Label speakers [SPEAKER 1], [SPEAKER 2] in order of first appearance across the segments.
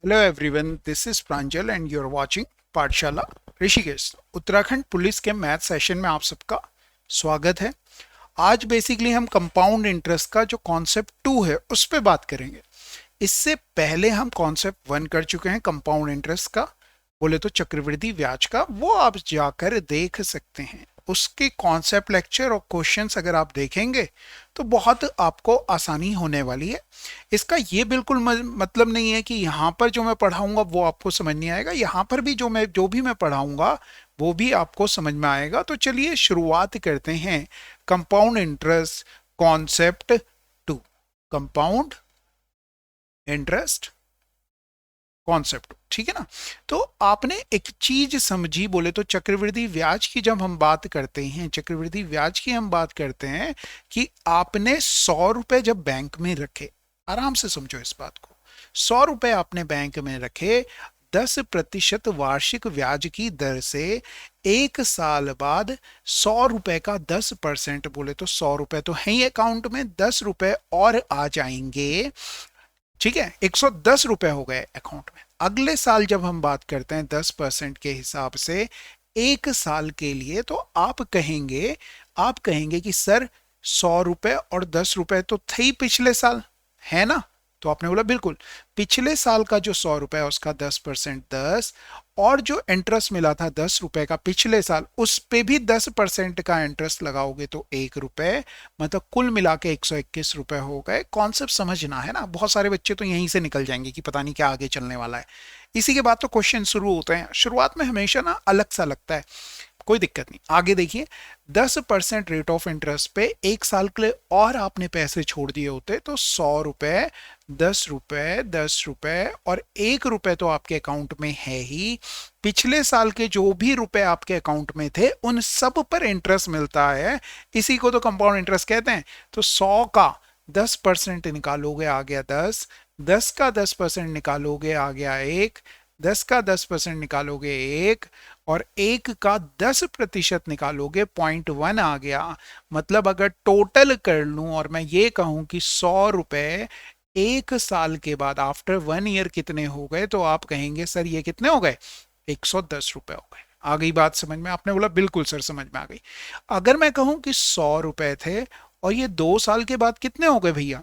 [SPEAKER 1] Hello everyone, this is Pranjal and you are watching Pathshala Rishikesh. Uttarakhand police के math session में आप सबका स्वागत है। आज बेसिकली हम कंपाउंड इंटरेस्ट का जो कॉन्सेप्ट 2 है उस पे बात करेंगे। इससे पहले हम कॉन्सेप्ट 1 कर चुके हैं कंपाउंड इंटरेस्ट का, बोले तो चक्रवृद्धि ब्याज का। वो आप जाकर देख सकते हैं। उसके कॉन्सेप्ट लेक्चर और क्वेश्चंस अगर आप देखेंगे तो बहुत आपको आसानी होने वाली है। इसका ये बिल्कुल मतलब नहीं है कि यहाँ पर जो मैं पढ़ाऊंगा वो आपको समझ नहीं आएगा। यहाँ पर भी जो भी मैं पढ़ाऊंगा वो भी आपको समझ में आएगा। तो चलिए शुरुआत करते हैं। Compound interest concept 2, compound interest concept, ठीक है ना। तो आपने एक चीज समझी, बोले तो चक्रवृद्धि ब्याज की जब हम बात करते हैं, चक्रवृद्धि ब्याज की हम बात करते हैं कि आपने 100 रुपए जब बैंक में रखे, आराम से समझो इस बात को। 100 रुपए आपने बैंक में रखे, 10% वार्षिक ब्याज की दर से एक साल बाद 100 रुपए का 10%, बोले तो 100 रुपए तो है ही अकाउंट में, 10 रुपए और आ जाएंगे, ठीक है। 110 रुपए हो गए अकाउंट में। अगले साल जब हम बात करते हैं 10% के हिसाब से एक साल के लिए, तो आप कहेंगे कि सर 100 रुपए और 10 रुपए तो थे ही पिछले साल, है ना। तो आपने बोला बिल्कुल, पिछले साल का जो 100 रुपए है उसका 10% 10, और जो इंटरेस्ट मिला था 10 रुपए का पिछले साल, उस पे भी 10% का इंटरेस्ट लगाओगे तो 1 रुपए, मतलब कुल मिला के 121 रुपए हो गए। कॉन्सेप्ट समझना है ना। बहुत सारे बच्चे तो यहीं से निकल जाएंगे कि पता नहीं क्या आगे चलने वाला है। इसी के बाद तो क्वेश्चन शुरू होते हैं। शुरुआत में हमेशा ना अलग सा लगता है, कोई दिक्कत नहीं। आगे देखिए, 10% रेट ऑफ इंटरेस्ट पे एक साल के लिए और आपने पैसे छोड़ दिए होते तो 100 रुपए, 10 रुपए, 10 रुपए और 1 रुपए तो आपके अकाउंट में है ही। पिछले साल के जो भी रुपए आपके अकाउंट में थे उन सब पर इंटरेस्ट मिलता है। इसी को तो कंपाउंड इंटरेस्ट कहते हैं। तो 100 का 10% निकालोगे आ गया 10, 10 का 10% निकालोगे आ गया 1, 10 का 10% निकालोगे 1, और 1 का 10% निकालोगे 0.1 आ गया। मतलब अगर टोटल कर लूं और मैं ये कहूं कि 100 रुपए एक साल के बाद आफ्टर 1 ईयर कितने हो गए, तो आप कहेंगे सर ये कितने हो गए, 110 रुपए हो गए। आ गई बात समझ में? आपने बोला बिल्कुल सर समझ में आ गई। अगर मैं कहूं कि 100 रुपए थे और ये 2 साल के बाद कितने हो गए भैया,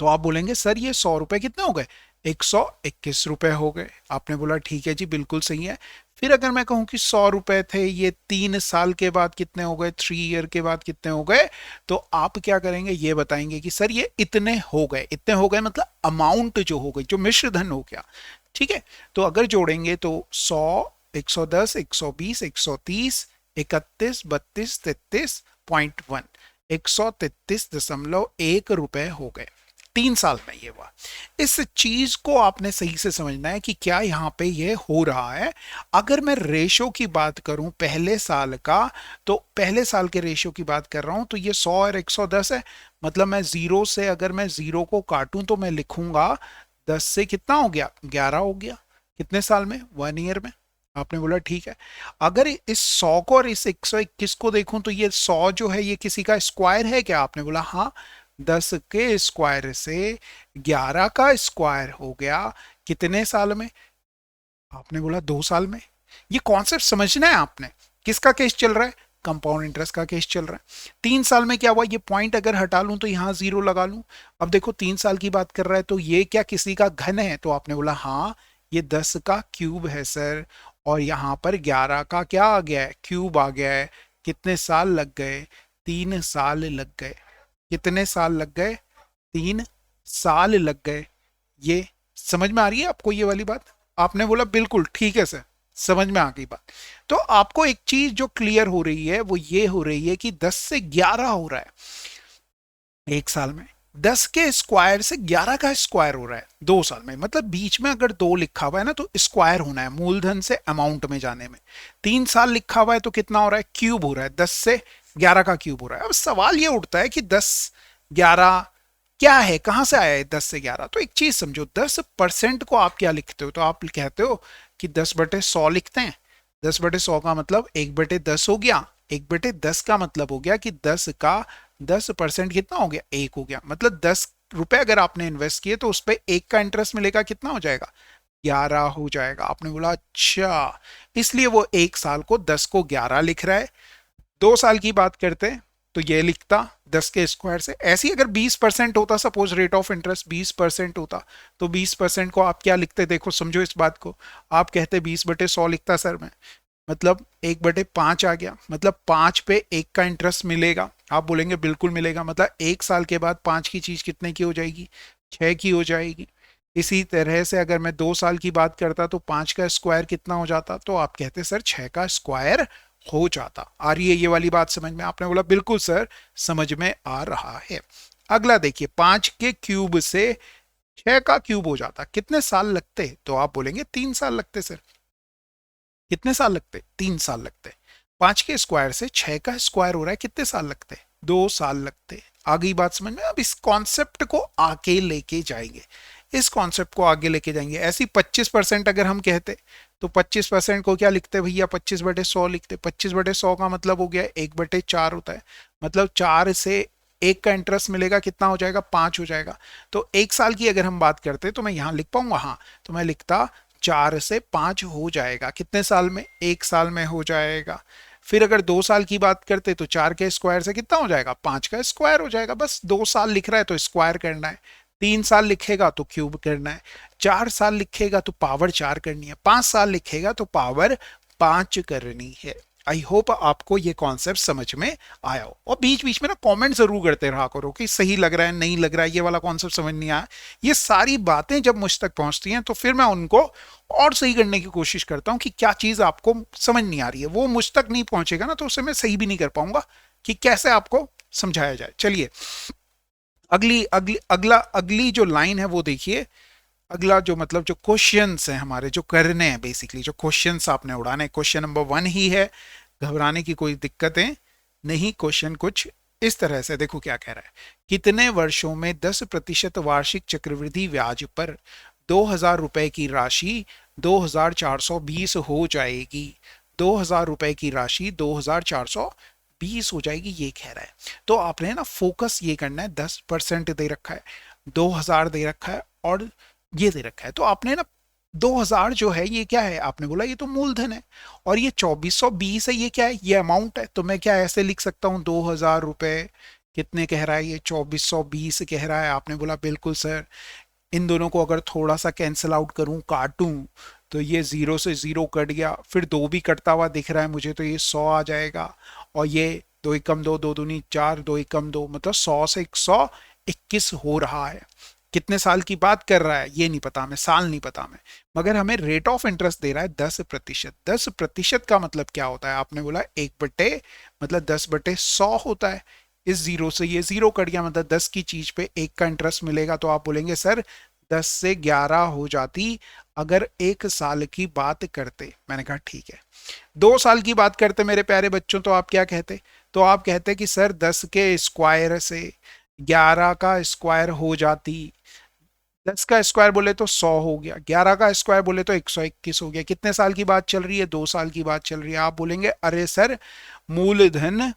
[SPEAKER 1] तो आप बोलेंगे सर ये 100 रुपए कितने हो गए, 121 रुपए हो गए। आपने बोला ठीक है जी, बिल्कुल सही है। फिर अगर मैं कहूं कि 100 रुपए थे, ये 3 साल के बाद कितने हो गए, 3 ईयर के बाद कितने हो गए, तो आप क्या करेंगे, ये बताएंगे कि सर ये इतने हो गए। इतने हो गए मतलब अमाउंट जो हो गई, जो मिश्र धन हो गया, ठीक है। तो अगर जोड़ेंगे तो 100, 110, 120, 130, 31, 32, 33.1, 133.1 रुपए हो गए 3 साल में। ये हुआ। इस चीज को आपने सही से समझना है कि क्या यहां पे ये हो रहा है। अगर मैं रेशो की बात करूं पहले साल का, तो पहले साल के रेशो की बात कर रहा हूं, तो ये 100 और 110 है। मतलब मैं जीरो से, अगर मैं जीरो को काटूं तो मैं लिखूंगा 10 से कितना हो गया, 11 हो गया। कितने साल में, 1 ईयर में। आपने बोला ठीक है। अगर इस 100 को और इस 121 को देखूं तो ये 100 जो है ये किसी का स्क्वायर है क्या? आपने बोला हाँ। 10 के स्क्वायर से 11 का स्क्वायर हो गया कितने साल में? आपने बोला 2 साल में। ये कॉन्सेप्ट समझना है आपने। किसका केस चल रहा है, कंपाउंड इंटरेस्ट का केस चल रहा है। 3 साल में क्या हुआ, ये पॉइंट अगर हटा लूं तो यहां जीरो लगा लूं। अब देखो 3 साल की बात कर रहा है, तो ये क्या किसी का घन है? तो आपने बोला हाँ, ये 10 का क्यूब है सर, और यहां पर 11 का क्या आ गया है, क्यूब आ गया है। कितने साल लग गए, 3 साल लग गए। कितने साल लग गए, 3 साल लग गए। ये समझ में आ रही है आपको ये वाली बात? आपने बोला बिल्कुल ठीक है सर, समझ में आ गई बात। तो आपको एक चीज जो क्लियर हो रही है वो ये हो रही है कि 10 से 11 हो रहा है एक साल में। 10 के स्क्वायर से 11 का स्क्वायर हो रहा है 2 साल में। मतलब बीच में अगर 2 लिखा हुआ है ना तो स्क्वायर होना है मूलधन से अमाउंट में जाने में। 3 साल लिखा हुआ है तो कितना हो रहा है, क्यूब हो रहा है, 10 से 11 का क्यूब हो रहा है। अब सवाल ये उठता है कि 10 11 क्या है, कहां से आया है 10 से 11? तो एक चीज समझो, 10% को आप क्या लिखते हो, तो आप कहते हो कि 10/100 लिखते हैं। 10/100 का मतलब 1/10 हो गया। 1/10 का मतलब हो गया कि 10 का 10% कितना हो गया, 1 हो गया। मतलब 10 रुपए अगर आपने इन्वेस्ट किए तो उस पर 1 का इंटरेस्ट मिलेगा, कितना हो जाएगा, 11 हो जाएगा। आपने बोला अच्छा, इसलिए वो 1 साल को 10 को 11 लिख रहा है। 2 साल की बात करते हैं तो ये लिखता 10 के स्क्वायर से। ऐसी अगर 20% होता, सपोज रेट ऑफ इंटरेस्ट 20% होता, तो 20% को आप क्या लिखते, देखो समझो इस बात को। आप कहते 20/100 लिखता सर मैं, मतलब 1/5 आ गया, मतलब 5 पे 1 का इंटरेस्ट मिलेगा। आप बोलेंगे बिल्कुल मिलेगा, मतलब 1 साल के बाद 5 की चीज कितने की हो जाएगी, 6 की हो जाएगी। इसी तरह से अगर मैं 2 साल की बात करता तो 5 का स्क्वायर कितना हो जाता, तो आप कहते सर 6 का स्क्वायर हो जाता। आ रही है ये वाली बात समझ में? आपने बोला बिल्कुल सर समझ में आ रहा है। अगला देखिए, 5 के क्यूब से 6 का क्यूब हो जाता, कितने साल लगते, तो आप बोलेंगे 3 साल लगते सर। कितने साल लगते, 3 साल लगते। 5 के स्क्वायर से 6 का स्क्वायर हो रहा है, कितने साल लगते, 2 साल लगते। आ गई बात समझ में? अब इस कॉन्सेप्ट को आगे लेके जाएंगे, इस कॉन्सेप्ट को आगे लेके जाएंगे। ऐसी 25% अगर हम कहते तो 25% को क्या लिखते भैया, 25/100 लिखते। 25/100 का मतलब हो गया 1/4 होता है, मतलब 4 से 1 का इंटरेस्ट मिलेगा, कितना हो जाएगा, 5 हो जाएगा। तो 1 साल की अगर हम बात करते तो मैं यहां लिख पाऊंगा, हाँ तो मैं लिखता 4 से 5 हो जाएगा, कितने साल में, 1 साल में हो जाएगा। फिर अगर 2 साल की बात करते तो 4 के स्क्वायर से कितना हो जाएगा, 5 का स्क्वायर हो जाएगा। बस 2 साल लिख रहा है तो स्क्वायर करना है, 3 साल लिखेगा तो क्यूब करना है, 4 साल लिखेगा तो पावर 4 करनी है, 5 साल लिखेगा तो पावर 5 करनी है। आई होप आपको ये कॉन्सेप्ट समझ में आया हो, और बीच बीच में ना कमेंट जरूर करते रहा करो कि सही लग रहा है नहीं लग रहा है, ये वाला कॉन्सेप्ट समझ नहीं आया। ये सारी बातें जब मुझ तक पहुंचती हैं तो फिर मैं उनको और सही करने की कोशिश करता हूं कि क्या चीज आपको समझ नहीं आ रही है। वो मुझ तक नहीं पहुंचेगा ना तो उसे मैं सही भी नहीं कर पाऊंगा कि कैसे आपको समझाया जाए। चलिए अगली अगली अगला अगली जो लाइन है वो देखिए। अगला जो मतलब जो क्वेश्चंस हैं हमारे जो करने हैं, बेसिकली जो क्वेश्चंस आपने उड़ाने, क्वेश्चन नंबर 1 ही है, घबराने की कोई दिक्कतें नहीं। क्वेश्चन कुछ इस तरह से देखो क्या कह रहा है, कितने वर्षों में 10% वार्षिक चक्रवृद्धि ब्याज पर 2,000 रुपए की राशि 2,420 हो जाएगी। 2,000 रुपए की राशि 2,420 हो जाएगी, ये कह रहा है। तो आपने ना फोकस ये करना है, 10% दे रखा है, 2,000 दे रखा है और ये दे रखा है। तो आपने ना 2,000 जो है ये क्या है, आपने बोला ये तो मूलधन है, और ये 2,420 है, ये क्या है, ये अमाउंट है। तो मैं क्या ऐसे लिख सकता हूँ, 2,000 रुपए कितने कह रहा है, ये 2,420 कह रहा है। आपने बोला बिल्कुल सर। इन दोनों को अगर थोड़ा सा कैंसिल आउट करूं, काटूं, तो ये 0 से 0 कट गया, फिर 2 भी कटता हुआ दिख रहा है मुझे, तो ये 100 आ जाएगा। और ये 2 एकम 2, 2 दूनी 4, 2 एकम 2, मतलब 100 से 121 हो रहा है। कितने साल की बात कर रहा है ये नहीं पता हमें, साल नहीं पता हमें, मगर हमें रेट ऑफ इंटरेस्ट दे रहा है 10%। 10% का मतलब क्या होता है, आपने बोला 1 बटे मतलब 10/100 होता है। इस 0 से ये 0 कट गया, मतलब 10 की चीज पे 1 का इंटरेस्ट मिलेगा। तो आप बोलेंगे सर 10 से 11 हो जाती अगर 1 साल की बात करते। मैंने कहा ठीक है। 2 साल की बात करते मेरे प्यारे बच्चों, तो आप क्या कहते, तो आप कहते कि सर 10 के स्क्वायर से 11 का स्क्वायर हो जाती। 10 का स्क्वायर बोले तो 100 हो गया, 11 का स्क्वायर बोले तो 121 हो गया। कितने साल की बात चल रही है, 2 साल की बात चल रही है। आप बोलेंगे अरे सर मूलधन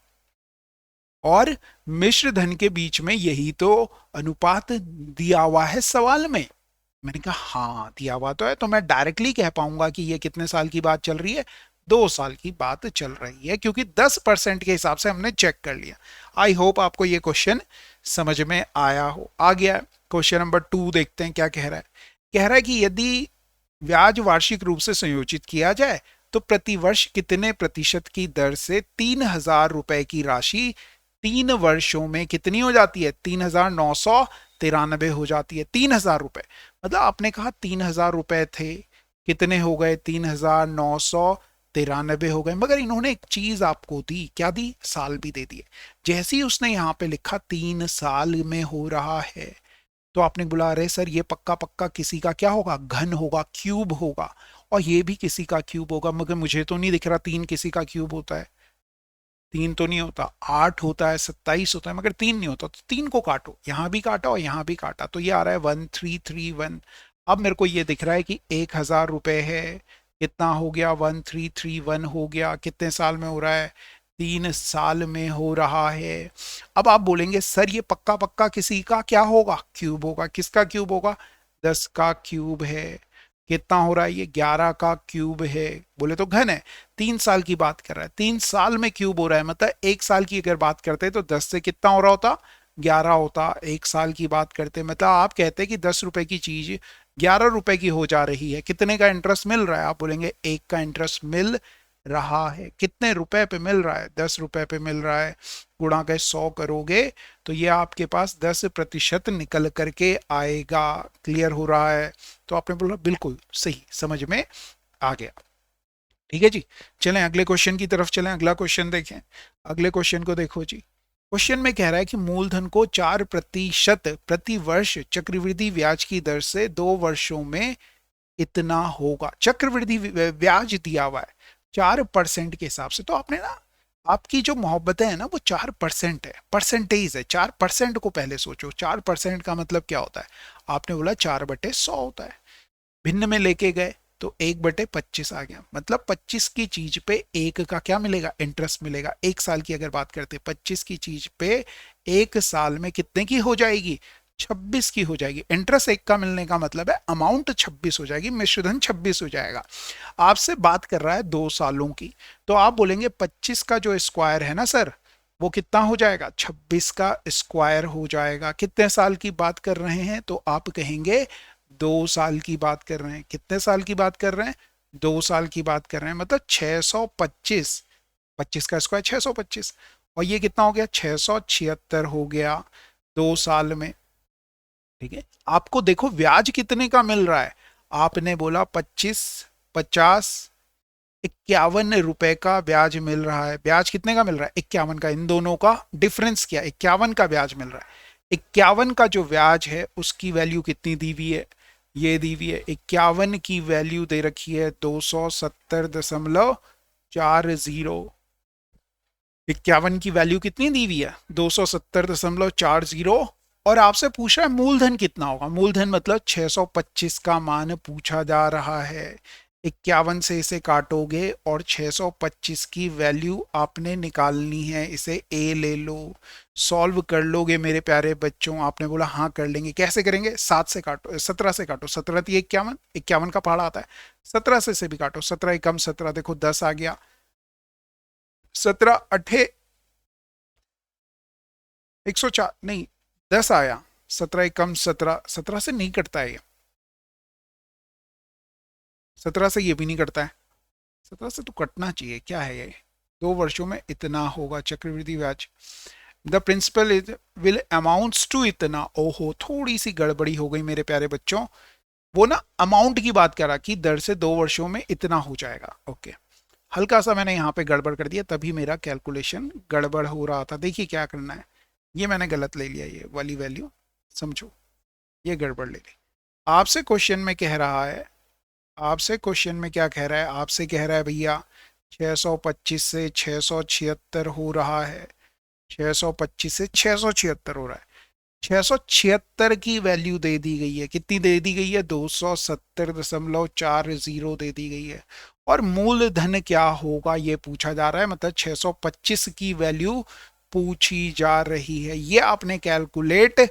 [SPEAKER 1] और मिश्र धन के बीच में यही तो अनुपात दिया हुआ है सवाल में। मैंने कहा हाँ दिया हुआ तो है, तो मैं डायरेक्टली कह पाऊंगा कि ये कितने साल की बात चल रही है, 2 साल की बात चल रही है, क्योंकि 10% के हिसाब से हमने चेक कर लिया। आई होप आपको ये क्वेश्चन समझ में आया हो। आ गया क्वेश्चन नंबर 2, देखते हैं क्या कह रहा है। कह रहा है कि यदि ब्याज वार्षिक रूप से संयोजित किया जाए तो प्रतिवर्ष कितने प्रतिशत की दर से 3,000 रुपए की राशि 3 वर्षों में कितनी हो जाती है, 3,993 हो जाती है। 3,000 रुपए मतलब आपने कहा 3,000 रुपए थे, कितने हो गए, 3,993 हो गए। मगर इन्होंने एक चीज आपको दी, क्या दी, साल भी दे दिए। जैसे ही उसने यहाँ पे लिखा 3 साल में हो रहा है, तो आपने बोला अरे सर ये पक्का पक्का किसी का क्या होगा, घन होगा, क्यूब होगा, और ये भी किसी का क्यूब होगा। मगर मुझे तो नहीं दिख रहा 3 किसी का क्यूब होता है। 3 तो नहीं होता, 8 होता है, 27 होता है, मगर 3 नहीं होता। तो 3 को काटो, यहां भी काटा और यहां भी काटा, तो ये आ रहा है 1,331। अब मेरे को ये दिख रहा है कि 1,000 रुपए है, कितना हो गया, 1,331 हो गया। कितने साल में हो रहा है, 3 साल में हो रहा है। अब आप बोलेंगे सर ये पक्का पक्का किसी का क्या होगा, क्यूब होगा। किसका क्यूब होगा, 10 का क्यूब है। कितना हो रहा है ये? 11 का क्यूब है, बोले तो घन है। 3 साल की बात कर रहा है, 3 साल में क्यूब हो रहा है, मतलब 1 साल की अगर बात करते तो 10 से कितना हो रहा होता? 11 होता। 1 साल की बात करते मतलब आप कहते हैं कि 10 रुपए की चीज 11 रुपए की हो जा रही है, कितने का इंटरेस्ट मिल रहा है? आप बोलेंगे 1 का इंटरेस्ट मिल रहा है। कितने रुपए पे मिल रहा है? 10 रुपए पे मिल रहा है। गुणा के 100 करोगे तो ये आपके पास 10% निकल करके आएगा। क्लियर हो रहा है? तो आपने बोला बिल्कुल सही, समझ में आ गया। ठीक है जी। चलें अगले क्वेश्चन की तरफ चलें, अगला क्वेश्चन देखें। अगले क्वेश्चन को देखो जी। क्वेश्चन में कह रहा है कि मूलधन को 4% प्रति वर्ष चक्रवृद्धि ब्याज की दर से 2 वर्षों में इतना होगा। चक्रवृद्धि ब्याज दिया हुआ है 4% के हिसाब से। तो आपने ना, आपकी जो मोहब्बतें हैं ना वो 4% है, परसेंटेज है। 4% को पहले सोचो, 4% का मतलब क्या होता है? आपने बोला 4/100 होता है। भिन्न में लेके गए तो 1/25 आ गया, मतलब 25 की चीज पे 1 का क्या मिलेगा? इंटरेस्ट मिलेगा। 1 साल की अगर बात करते 25 की चीज पे 1 साल में कितने की हो जाएगी? 26 की हो जाएगी। इंटरेस्ट 1 का मिलने का मतलब है अमाउंट 26 हो जाएगी, मिश्रधन 26 हो जाएगा। आपसे बात कर रहा है 2 सालों की, तो आप बोलेंगे 25 का जो स्क्वायर है ना सर, वो कितना हो जाएगा? 26 का स्क्वायर हो जाएगा। कितने साल की बात कर रहे हैं? तो आप कहेंगे 2 साल की बात कर रहे हैं। कितने साल की बात कर रहे हैं? 2 साल की बात कर रहे हैं, मतलब 625। 25 का स्क्वायर 625, और ये कितना हो गया? 676 हो गया 2 साल में। ठीक है। आपको देखो ब्याज कितने का मिल रहा है? आपने बोला 25, 50, 51 रुपए का ब्याज मिल रहा है। ब्याज कितने का मिल रहा है? 51 का। इन दोनों का डिफरेंस क्या? 51 का ब्याज मिल रहा है। 51 का जो ब्याज है उसकी वैल्यू कितनी दी हुई है? ये दी हुई है 51 की वैल्यू दे रखी है 270.40। 51 की वैल्यू कितनी दी हुई है? 270.40। और आपसे पूछ रहा है मूलधन कितना होगा। मूलधन मतलब 625 का मान पूछा जा रहा है। 51 से इसे काटोगे और 625 की वैल्यू आपने निकालनी है। इसे ए ले लो, सॉल्व कर लोगे मेरे प्यारे बच्चों? आपने बोला हाँ कर लेंगे। कैसे करेंगे? 7 से काटो, 17 से काटो। 17 थी 51, 51 का पहाड़ा आता है। 17 से भी काटो, 17 एकम 17, देखो 10 आ गया। 17 अठे 104 नहीं, 10 आया। 17 एकम 17, 17 से नहीं कटता है ये। 17 से ये भी नहीं कटता है। 17 से तो कटना चाहिए, क्या है ये? 2 वर्षों में इतना होगा चक्रवृद्धि ब्याज। The principal is will amounts to इतना। ओहो, थोड़ी सी गड़बड़ी हो गई मेरे प्यारे बच्चों। वो ना अमाउंट की बात करा कि दर से 2 वर्षों में इतना हो जाएगा। ओके, हल्का सा मैंने यहाँ पे गड़बड़ कर दिया, तभी मेरा कैलकुलेशन गड़बड़ हो रहा था। देखिए क्या करना है, ये मैंने गलत ले लिया, ये वाली वैल्यू समझो, ये गड़बड़ ले ली। आपसे क्वेश्चन में कह रहा है, आपसे क्वेश्चन में क्या कह रहा है? आपसे कह रहा है भैया 625 से 676 हो रहा है। 625 से 676 हो रहा है। 676 की वैल्यू दे दी गई है। कितनी दे दी गई है? 270.40 दे दी गई है। और मूलधन क्या होगा ये पूछा जा रहा है, मतलब 625 की वैल्यू पूछी जा रही है। ये आपने कैलकुलेट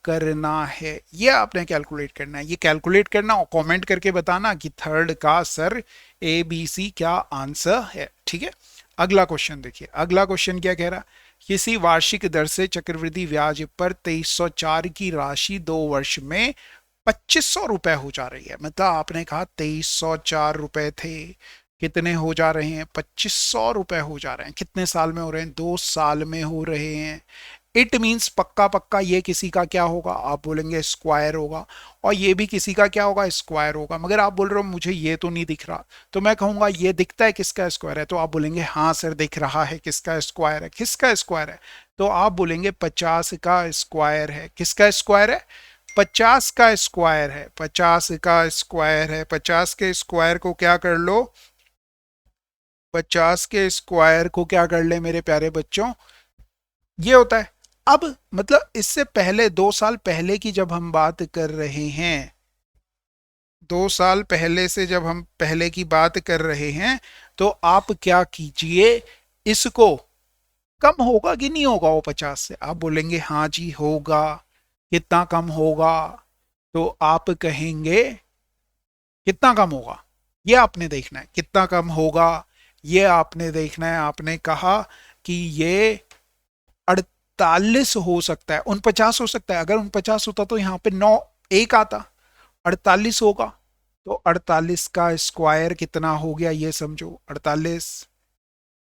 [SPEAKER 1] करना है, ये आपने कैलकुलेट करना है। ये कैलकुलेट करना और कमेंट करके बताना कि थर्ड का सर ABC क्या आंसर है। ठीक है। अगला क्वेश्चन देखिए, अगला क्वेश्चन क्या कह रहा है? किसी वार्षिक दर से चक्रवृद्धि ब्याज पर 2304 की राशि 2 वर्ष में 2500 रुपए हो जा रही है। मतलब आपने कहा 2304 रुपए थे, कितने हो जा रहे हैं? 2500 रुपए हो जा रहे हैं। कितने साल में हो रहे हैं? 2 साल में हो रहे हैं। इट मीन्स पक्का पक्का ये किसी का क्या होगा? आप बोलेंगे स्क्वायर होगा। और ये भी किसी का क्या होगा? स्क्वायर होगा। मगर आप बोल रहे हो मुझे ये तो नहीं दिख रहा, तो मैं कहूंगा ये दिखता है किसका स्क्वायर है? तो आप बोलेंगे हाँ सर दिख रहा है किसका स्क्वायर है। किसका स्क्वायर है? तो आप बोलेंगे 50 का स्क्वायर है। किसका स्क्वायर है? 50 का स्क्वायर है। 50 का स्क्वायर है। 50 के स्क्वायर को क्या कर लो? 50 के स्क्वायर को क्या कर ले मेरे प्यारे बच्चों? ये होता है। अब मतलब इससे पहले 2 साल पहले की जब हम बात कर रहे हैं, 2 साल पहले से जब हम पहले की बात कर रहे हैं, तो आप क्या कीजिए, इसको कम होगा कि नहीं होगा वो 50 से? आप बोलेंगे हाँ जी होगा। कितना कम होगा? तो आप कहेंगे कितना कम होगा ये आपने देखना है, कितना कम होगा ये आपने देखना है। आपने कहा कि ये 48 हो सकता है, 49 हो सकता है। अगर 49 होता तो यहाँ पे 9 एक आता, 48 होगा तो 48 का स्क्वायर कितना हो गया ये समझो। 48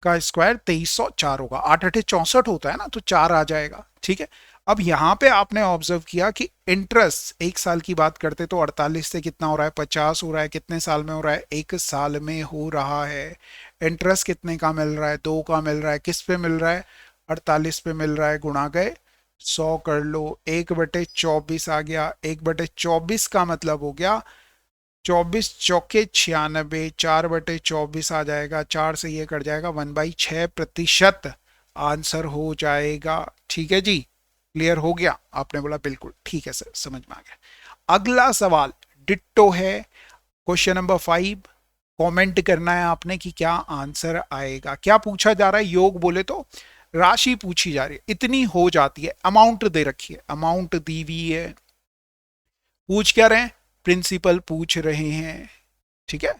[SPEAKER 1] का स्क्वायर 2304 होगा, 8 8 64 होता है ना, तो 4 आ जाएगा। ठीक है, अब यहां पे आपने ऑब्जर्व किया कि इंटरेस्ट एक साल की बात करते तो 48 से कितना हो रहा है, 50 हो रहा है। कितने साल में हो रहा है, एक साल में हो रहा है। इंटरेस्ट कितने का मिल रहा है, 2 का मिल रहा है। किस पे मिल रहा है, 48 पे मिल रहा है, गुणा गए 100 कर लो, 1/24 आ गया। 1/24 का मतलब हो गया 24 चौके 96, 4/24 आ जाएगा, 4 से ये कट जाएगा, 1/6% आंसर हो जाएगा। ठीक है जी, क्लियर हो गया। आपने बोला बिल्कुल ठीक है सर, समझ में आ गया। अगला सवाल डिट्टो है, क्वेश्चन नंबर 5। कमेंट करना है आपने कि क्या आंसर आएगा। क्या पूछा जा रहा है, योग बोले तो राशि पूछी जा रही है, इतनी हो जाती है। अमाउंट दे रखी है, अमाउंट दी हुई है। पूछ क्या रहे हैं, प्रिंसिपल पूछ रहे हैं। ठीक है,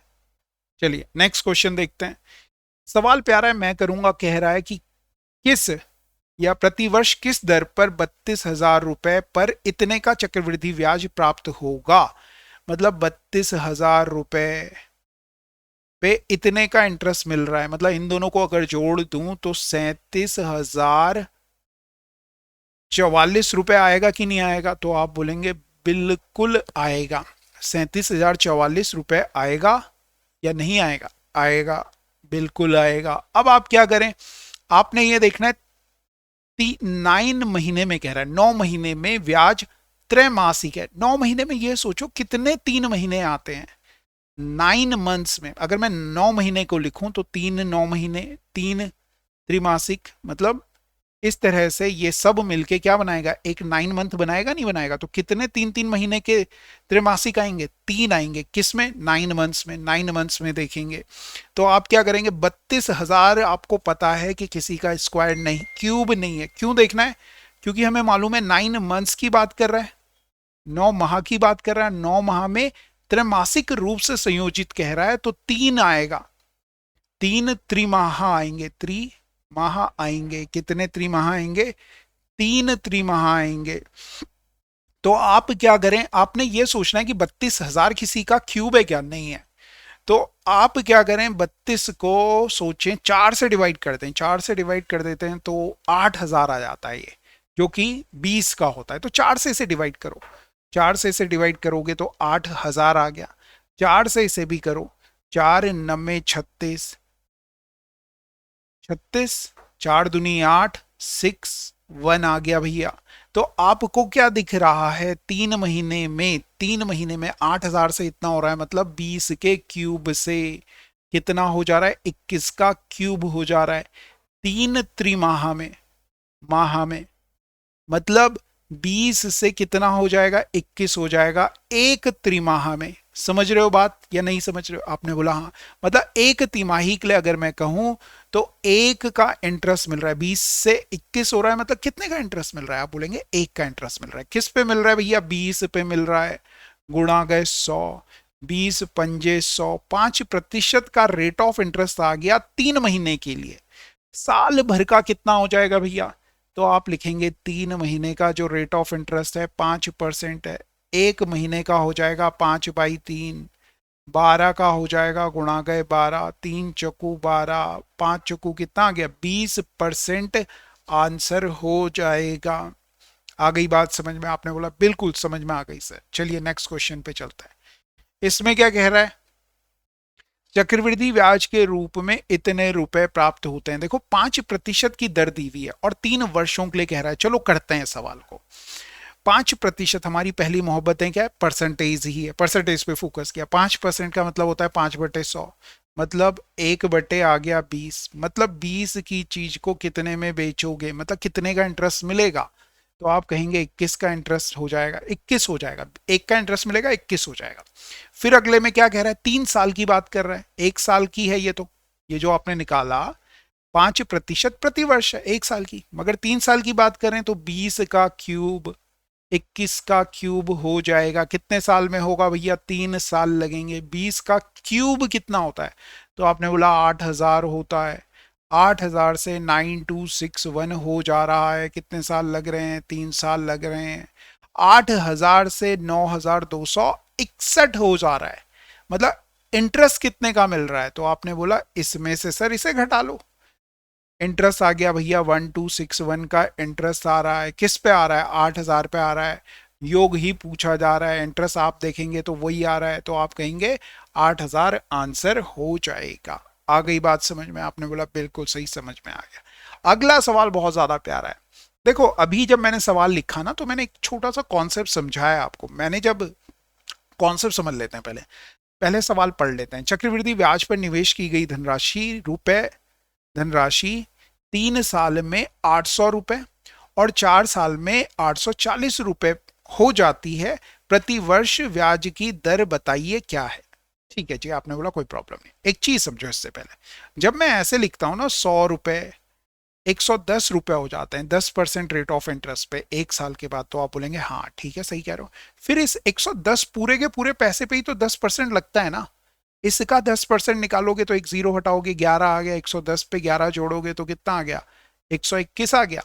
[SPEAKER 1] चलिए नेक्स्ट क्वेश्चन देखते हैं। सवाल प्यारा है, मैं करूंगा। कह रहा है कि किस या प्रतिवर्ष किस दर पर 32,000 रुपए पर इतने का चक्रवृद्धि ब्याज प्राप्त होगा। मतलब 32,000 रुपए पे इतने का इंटरेस्ट मिल रहा है। मतलब इन दोनों को अगर जोड़ दूं तो 37,044 रुपए आएगा कि नहीं आएगा। तो आप बोलेंगे बिल्कुल आएगा। 37,044 रुपए आएगा या नहीं आएगा, आएगा, बिल्कुल आएगा। अब आप क्या करें, आपने ये देखना है 9 महीने में, कह रहा है 9 महीने में ब्याज त्रैमासिक है। 9 महीने में ये सोचो कितने 3 महीने आते हैं 9 मंथ्स में। अगर मैं 9 महीने को लिखूं तो 3 9 महीने, 3 त्रिमासिक, मतलब इस तरह से ये सब मिलके क्या बनाएगा, एक 9 मंथ बनाएगा, नहीं बनाएगा। तो कितने 3 3 महीने के त्रिमासिक आएंगे, 3 आएंगे। किसमें, 9 मंथ्स में। 9 मंथ्स में देखेंगे तो आप क्या करेंगे, 32,000 आपको पता है कि किसी का स्क्वायर नहीं, क्यूब नहीं है। क्यों देखना है, क्योंकि हमें मालूम है 9 मंथ्स की बात कर रहा है, 9 माह की बात कर रहा है। 9 माह में त्रैमासिक रूप से संयोजित कह रहा है तो 3 आएगा। 3 त्रिमाह आएंगे, त्रिमाह आएंगे। कितने त्रिमाह आएंगे, 3 त्रिमाह आएंगे। तो आप क्या करें, आपने ये सोचना है कि 32,000 किसी का क्यूब है क्या, नहीं है। तो आप क्या करें, 32 को सोचें 4 से डिवाइड कर दें, 4 से डिवाइड कर देते हैं तो 8,000 आ जाता है ये, जो कि 20 का होता है। तो 4 से इसे डिवाइड करो, 4 से इसे डिवाइड करोगे तो 8,000 आ गया। 4 से इसे भी करो, 4 9 36, 36, 4 दूनी 8, 6 1 आ गया भैया। तो आपको क्या दिख रहा है, 3 महीने में, 3 महीने में 8,000 से इतना हो रहा है, मतलब 20 के क्यूब से कितना हो जा रहा है, 21 का क्यूब हो जा रहा है। 3 त्रिमाह में, माह में, मतलब 20 से कितना हो जाएगा, 21 हो जाएगा एक त्रिमाह में। समझ रहे हो बात या नहीं समझ रहे हो, आपने बोला हाँ। मतलब एक तिमाही के लिए अगर मैं कहूं तो एक का इंटरेस्ट मिल रहा है, 20 से 21 हो रहा है, मतलब कितने का इंटरेस्ट मिल रहा है, आप बोलेंगे एक का इंटरेस्ट मिल रहा है। किस पे मिल रहा है भैया, 20 पे मिल रहा है, गुणा गए 100, 20 पंजे 100, 5% का रेट ऑफ इंटरेस्ट आ गया 3 महीने के लिए। साल भर का कितना हो जाएगा भैया, तो आप लिखेंगे 3 महीने का जो रेट ऑफ इंटरेस्ट है 5% है, एक महीने का हो जाएगा 5/3, 12 का हो जाएगा, गुणा गए 12, 3 चौकू 12, 5 चौकू कितना आ गया, 20% आंसर हो जाएगा। आ गई बात समझ में, आपने बोला बिल्कुल समझ में आ गई सर। चलिए नेक्स्ट क्वेश्चन पे चलता है। इसमें क्या कह रहा है, चक्रवृद्धि ब्याज के रूप में इतने रुपए प्राप्त होते हैं। देखो 5% की दर दी हुई है और 3 वर्षों के लिए कह रहा है। चलो करते हैं सवाल को। 5%, हमारी पहली मोहब्बतें क्या है, परसेंटेज ही है, परसेंटेज पे फोकस किया। 5% का मतलब होता है 5/100, मतलब 1 आ गया 20, मतलब 20 की चीज को कितने में बेचोगे, मतलब कितने का इंटरेस्ट मिलेगा। तो आप कहेंगे 21 का इंटरेस्ट हो जाएगा, 21 हो जाएगा, एक का इंटरेस्ट मिलेगा, 21 हो जाएगा। फिर अगले में क्या कह रहा है, 3 साल की बात कर रहा है, 1 साल की है ये। तो ये जो आपने निकाला 5% प्रतिवर्ष है 1 साल की, मगर 3 साल की बात करें तो 20 का क्यूब 21 का क्यूब हो जाएगा, कितने साल में होगा भैया? 3 साल लगेंगे। 20 का क्यूब कितना होता है? तो आपने बोला 8000 होता है। 8000 से 9261 हो जा रहा है, कितने साल लग रहे हैं? 3 साल लग रहे हैं। 8000 से 9261 हो जा रहा है, मतलब इंटरेस्ट कितने का मिल रहा है? तो आपने बोला इसमें से सर इसे घटा लो। इंटरेस्ट आ गया भैया 1261 का इंटरेस्ट आ रहा है, किस पे आ रहा है? 8000 पे आ रहा है। योग ही पूछा जा रहा है, इंटरेस्ट आप देखेंगे तो वही आ रहा है, तो आप कहेंगे 8000 आंसर हो जाएगा। आ गई बात समझ में? आपने बोला बिल्कुल सही, समझ में आ गया। अगला सवाल बहुत ज्यादा प्यारा है। देखो अभी जब मैंने सवाल लिखा ना, तो मैंने एक छोटा सा कॉन्सेप्ट समझाया आपको। मैंने जब कॉन्सेप्ट समझ लेते हैं, पहले पहले सवाल पढ़ लेते हैं। चक्रवृद्धि ब्याज पर निवेश की गई धनराशि 3 साल में 800 रुपए और 4 साल में 840 रुपए हो जाती है। प्रति वर्ष ब्याज की दर बताइए क्या है? ठीक है जी, आपने बोला कोई प्रॉब्लम नहीं। एक चीज समझो इससे पहले, जब मैं ऐसे लिखता हूं ना, 100 रुपए 110 रुपए हो जाते हैं 10% रेट ऑफ इंटरेस्ट पे 1 साल के बाद, तो आप बोलेंगे हाँ ठीक है, सही कह रहे हो। फिर इस 110 पूरे के पूरे पैसे पे ही तो 10% लगता है ना। इसका 10% निकालोगे तो एक जीरो हटाओगे, 11 आ गया। 110 पे 11 जोड़ोगे तो कितना आ गया? 121 आ गया।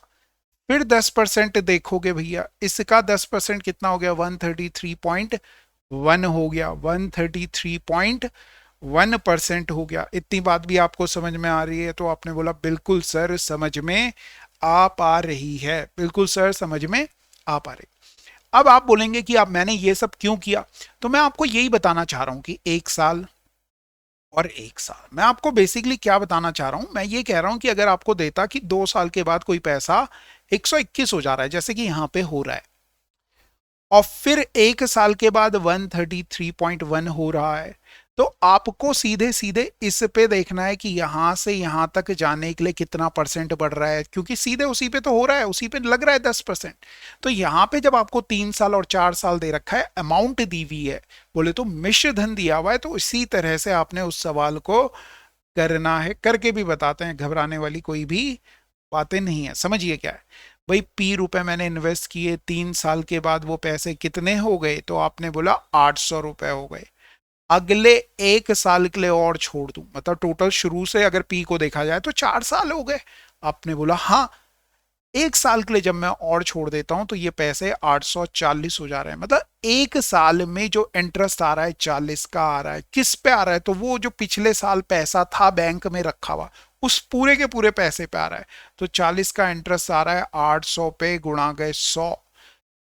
[SPEAKER 1] फिर 10% देखोगे भैया, इसका 10% कितना हो गया? 133.1 हो गया। 133.1% हो गया। इतनी बात भी आपको समझ में आ रही है? तो आपने बोला बिल्कुल सर समझ में आ पा रही है, बिल्कुल सर समझ में आ पा रही। अब आप बोलेंगे कि अब मैंने ये सब क्यों किया? तो मैं आपको यही बताना चाह रहा हूं कि 1 साल और 1 साल, मैं आपको बेसिकली क्या बताना चाह रहा हूं, मैं ये कह रहा हूं कि अगर आपको देता कि 2 साल के बाद कोई पैसा 121 हो जा रहा है, जैसे कि यहां पे हो रहा है, और फिर 1 साल के बाद 133.1 हो रहा है, तो आपको सीधे सीधे इस पे देखना है कि यहां से यहां तक जाने के लिए कितना परसेंट बढ़ रहा है, क्योंकि सीधे उसी पे तो हो रहा है, उसी पे लग रहा है 10%। तो यहां पे जब आपको 3 साल और 4 साल दे रखा है, अमाउंट दी हुई है, बोले तो मिश्र धन दिया हुआ है, तो इसी तरह से आपने उस सवाल को करना है। करके भी बताते हैं, घबराने वाली कोई भी बातें नहीं है। समझिए क्या है भाई, पी रुपए मैंने इन्वेस्ट किए, 3 साल के बाद वो पैसे कितने हो गए? तो आपने बोला 800 रुपए हो गए। अगले 1 साल के लिए और छोड़ दूं, मतलब टोटल शुरू से अगर पी को देखा जाए तो 4 साल हो गए। आपने बोला हाँ, 1 साल के लिए जब मैं और छोड़ देता हूं तो ये पैसे 840 हो जा रहे हैं। मतलब 1 साल में जो इंटरेस्ट आ रहा है 40 का आ रहा है, किस पे आ रहा है? तो वो जो पिछले साल पैसा था बैंक में रखा हुआ, उस पूरे के पूरे पैसे पे आ रहा है। तो 40 का इंटरेस्ट आ रहा है 800 पे गुणा गए 100।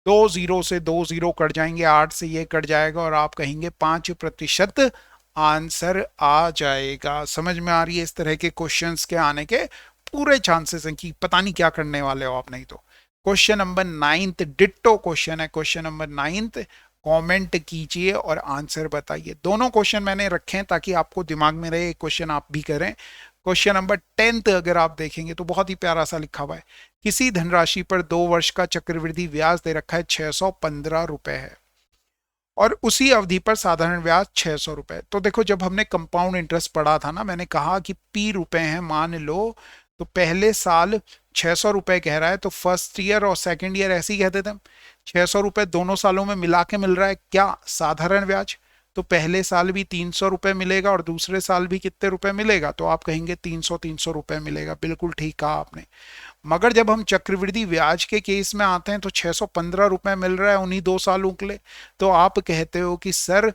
[SPEAKER 1] 2 जीरो से 2 जीरो कट जाएंगे, 8 से ये कट जाएगा, और आप कहेंगे 5% आंसर आ जाएगा। समझ में आ रही है? इस तरह के क्वेश्चंस के आने के पूरे चांसेस हैं कि पता नहीं क्या करने वाले हो आप। नहीं तो क्वेश्चन नंबर 9 डिट्टो क्वेश्चन है। क्वेश्चन नंबर 9 कमेंट कीजिए और आंसर बताइए। दोनों क्वेश्चन मैंने रखे हैं ताकि आपको दिमाग में रहे, क्वेश्चन आप भी करें। क्वेश्चन नंबर 10 अगर आप देखेंगे तो बहुत ही प्यारा सा लिखा हुआ है। किसी धनराशि पर 2 वर्ष का चक्रवृद्धि ब्याज दे रखा है 615 रुपए है, और उसी अवधि पर साधारण ब्याज 600 रुपए। तो देखो जब हमने कंपाउंड इंटरेस्ट पढ़ा था ना, मैंने कहा कि पी रुपए हैं मान लो, तो पहले साल 600 रुपए कह रहा है, तो फर्स्ट ईयर और सेकंड ईयर ऐसे ही कहते थे हम। 600 रुपए दोनों सालों में मिला के मिल रहा है क्या? साधारण ब्याज। तो पहले साल भी 300 रुपए मिलेगा और दूसरे साल भी कितने रुपए मिलेगा? तो आप कहेंगे 300 रुपए मिलेगा। बिल्कुल ठीक कहा आपने। मगर जब हम चक्रवृद्धि ब्याज के केस में आते हैं तो 615 रुपए मिल रहा है उन्हीं 2 सालों के लिए। तो आप कहते हो कि सर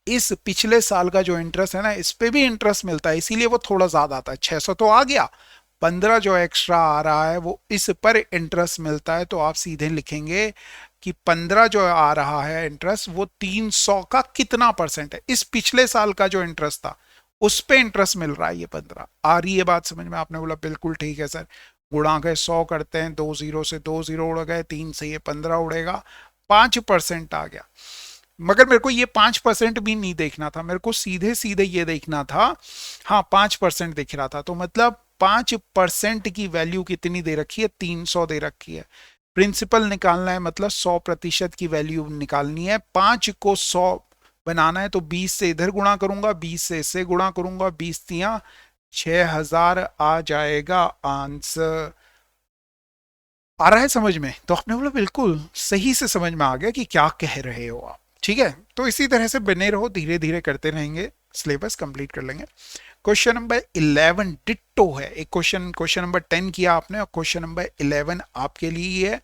[SPEAKER 1] इस पिछले साल का जो इंटरेस्ट है ना, इस पे भी इंटरेस्ट मिलता है, इसीलिए वो थोड़ा ज्यादा आता है। 600 तो आ गया, 15 जो एक्स्ट्रा आ रहा है वो इस पर इंटरेस्ट मिलता है। तो आप सीधे लिखेंगे कि 15 जो आ रहा है इंटरेस्ट, वो 300 का कितना परसेंट है? इस पिछले साल का जो इंटरेस्ट था उस पे इंटरेस्ट मिल रहा है ये 15। आ रही है बात समझ में? आपने बोला बिल्कुल ठीक है सर। गुणा के 100 करते हैं, 2 जीरो से 2 जीरो उड़ गए, 3 से ये 15 उड़ेगा, 5% आ गया। मगर मेरे को ये 5% भी नहीं देखना था, मेरे को सीधे सीधे ये देखना था। हाँ 5% दिख रहा था, तो मतलब 5% की वैल्यू कितनी दे रखी है? 300 दे रखी है। प्रिंसिपल निकालना है, मतलब 100% की वैल्यू निकालनी है। 5 को 100 बनाना है तो 20 से इधर गुणा करूंगा, 20 से इससे गुणा करूंगा, 20 तिया 6000 आ जाएगा आंसर। आ रहा है समझ में? तो आपने बोला बिल्कुल सही से समझ में आ गया कि क्या कह रहे हो आप। ठीक है, तो इसी तरह से बने रहो, धीरे धीरे करते रहेंगे, सिलेबस कंप्लीट कर लेंगे। क्वेश्चन नंबर 11 डिट्टो है। एक क्वेश्चन नंबर 10 किया आपने, और क्वेश्चन नंबर 11 आपके लिए ही है।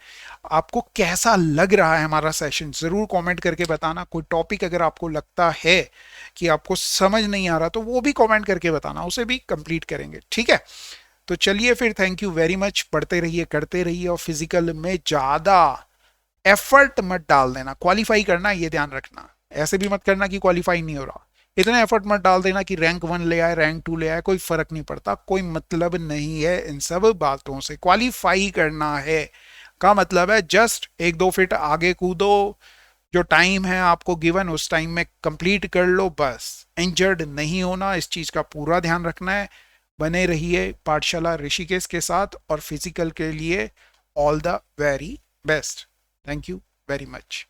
[SPEAKER 1] आपको कैसा लग रहा है हमारा सेशन, जरूर कमेंट करके बताना। कोई टॉपिक अगर आपको लगता है कि आपको समझ नहीं आ रहा तो वो भी कमेंट करके बताना, उसे भी कंप्लीट करेंगे। ठीक है, तो चलिए फिर, थैंक यू वेरी मच। पढ़ते रहिए, करते रहिए, और फिजिकल में ज्यादा एफर्ट मत डाल देना। क्वालिफाई करना ये ध्यान रखना, ऐसे भी मत करना कि क्वालिफाई नहीं हो रहा। इतना एफर्ट मत डाल देना कि रैंक 1 ले आए, रैंक 2 ले आए, कोई फर्क नहीं पड़ता, कोई मतलब नहीं है इन सब बातों से। क्वालिफाई करना है का मतलब है जस्ट 1-2 फीट आगे कूदो, जो टाइम है आपको गिवन उस टाइम में कंप्लीट कर लो, बस। इंजर्ड नहीं होना, इस चीज का पूरा ध्यान रखना है। बने रहिए पाठशाला ऋषिकेश के साथ, और फिजिकल के लिए all the very best. Thank you very much.